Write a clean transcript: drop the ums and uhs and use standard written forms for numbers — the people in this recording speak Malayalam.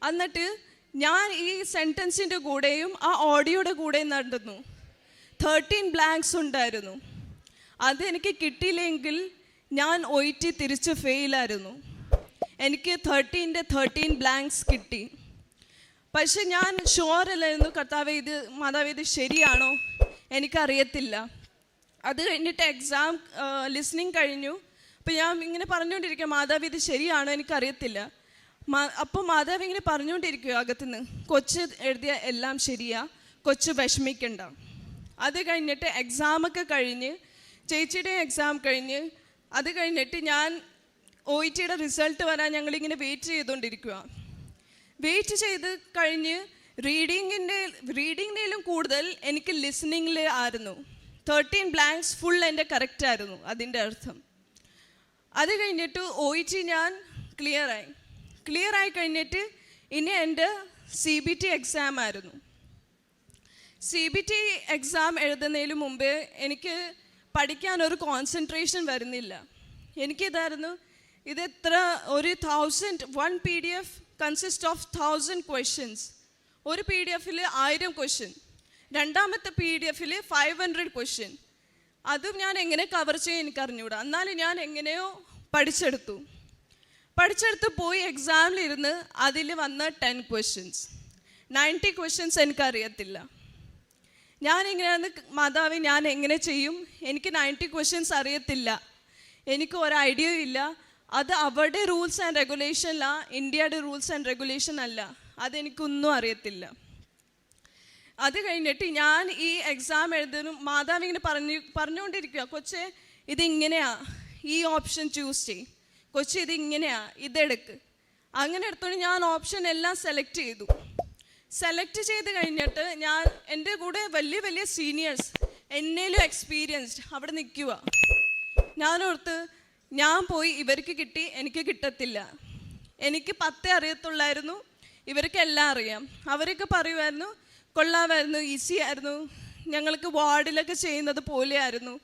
എന്നിട്ട് ഞാൻ ഈ സെൻറ്റൻസിൻ്റെ കൂടെയും ആ ഓഡിയോയുടെ കൂടെയും നടന്നു. 13 ബ്ലാങ്ക്സ് ഉണ്ടായിരുന്നു. അതെനിക്ക് കിട്ടിയില്ലെങ്കിൽ ഞാൻ OET തിരിച്ച് ഫെയിലായിരുന്നു. എനിക്ക് 13 ബ്ലാങ്ക്സ് കിട്ടി. പക്ഷെ ഞാൻ ഷുവറല്ലായിരുന്നു, മാതാവേ ഇത് ശരിയാണോ എനിക്കറിയത്തില്ല. അത് കഴിഞ്ഞിട്ട് എക്സാം ലിസ്ണിങ് കഴിഞ്ഞു. അപ്പോൾ ഞാൻ ഇങ്ങനെ പറഞ്ഞുകൊണ്ടിരിക്കുക, മാതാവേ ഇത് ശരിയാണോ എനിക്കറിയത്തില്ല. അപ്പോൾ മാതാവ് ഇങ്ങനെ പറഞ്ഞുകൊണ്ടിരിക്കുക അകത്തുനിന്ന്, കൊച്ച് എഴുതിയ എല്ലാം ശരിയാ, കൊച്ച് വിഷമിക്കണ്ട. അത് കഴിഞ്ഞിട്ട് എക്സാമൊക്കെ കഴിഞ്ഞ്, ചേച്ചിയുടെ എക്സാം കഴിഞ്ഞ്, അത് കഴിഞ്ഞിട്ട് ഞാൻ OETയുടെ റിസൾട്ട് വരാൻ ഞങ്ങളിങ്ങനെ വെയിറ്റ് ചെയ്തുകൊണ്ടിരിക്കുക. വെയിറ്റ് ചെയ്ത് കഴിഞ്ഞ് റീഡിങ്ങിലും കൂടുതൽ എനിക്ക് ലിസണിങ്ങിൽ ആയിരുന്നു. 13 ബ്ലാങ്ക്സ് ഫുൾ എൻ്റെ കറക്റ്റായിരുന്നു അതിൻ്റെ അർത്ഥം. അത് കഴിഞ്ഞിട്ട് OET ഞാൻ ക്ലിയറായി കഴിഞ്ഞിട്ട് ഇനി എൻ്റെ CBT എക്സാം ആയിരുന്നു. CBT എക്സാം എഴുതുന്നതിന് മുമ്പേ എനിക്ക് പഠിക്കാനൊരു കോൺസെൻട്രേഷൻ വരുന്നില്ല. എനിക്കിതായിരുന്നു, ഇത് ഒരു 1 PDF കൺസിസ്റ്റ് ഓഫ് 1000 ക്വസ്റ്റ്യൻസ്. ഒരു PDFൽ 1000 ക്വസ്റ്റ്യൻ, രണ്ടാമത്തെ PDFൽ 500 ക്വസ്റ്റ്യൻ. അതും ഞാൻ എങ്ങനെ കവർ ചെയ്യും എനിക്കറിഞ്ഞൂടാ. എന്നാലും ഞാൻ എങ്ങനെയോ പഠിച്ചെടുത്തു പോയി എക്സാമിലിരുന്ന് അതിൽ വന്ന 10 ക്വസ്റ്റ്യൻസ്, 90 ക്വസ്റ്റ്യൻസ് എനിക്കറിയത്തില്ല. ഞാനിങ്ങനെയാണ്, മാതാവേ ഞാൻ എങ്ങനെ ചെയ്യും, എനിക്ക് 90 ക്വസ്റ്റ്യൻസ് അറിയത്തില്ല, എനിക്ക് ഒരു ഐഡിയയും ഇല്ല. അത് അവരുടെ റൂൾസ് ആൻഡ് റെഗുലേഷനല്ല, ഇന്ത്യയുടെ റൂൾസ് ആൻഡ് റെഗുലേഷൻ അല്ല, അതെനിക്കൊന്നും അറിയത്തില്ല. അത് കഴിഞ്ഞിട്ട് ഞാൻ ഈ എക്സാം എഴുതുന്നു, മാതാവ് ഇങ്ങനെ പറഞ്ഞുകൊണ്ടിരിക്കുക, കൊച്ചേ ഇതിങ്ങനെയാ, ഈ ഓപ്ഷൻ ചൂസ് ചെയ്യും, കൊച്ചി ഇതിങ്ങനെയാ, ഇതെടുക്ക്. അങ്ങനെ എടുത്തോണ്ട് ഞാൻ ഓപ്ഷൻ എല്ലാം സെലക്ട് ചെയ്ത് കഴിഞ്ഞിട്ട് ഞാൻ എൻ്റെ കൂടെ വലിയ സീനിയേഴ്സ്, എന്നേലും എക്സ്പീരിയൻസ്ഡ് അവിടെ നിൽക്കുക. ഞാനോർത്ത് ഞാൻ പോയി ഇവർക്ക് കിട്ടി, എനിക്ക് കിട്ടത്തില്ല. എനിക്ക് 10 അറിയത്തുള്ളായിരുന്നു, ഇവർക്ക് എല്ലാം അറിയാം. അവരൊക്കെ പറയുമായിരുന്നു കൊള്ളാമായിരുന്നു, ഈസി ആയിരുന്നു, ഞങ്ങൾക്ക് വാർഡിലൊക്കെ ചെയ്യുന്നത് പോലെയായിരുന്നു.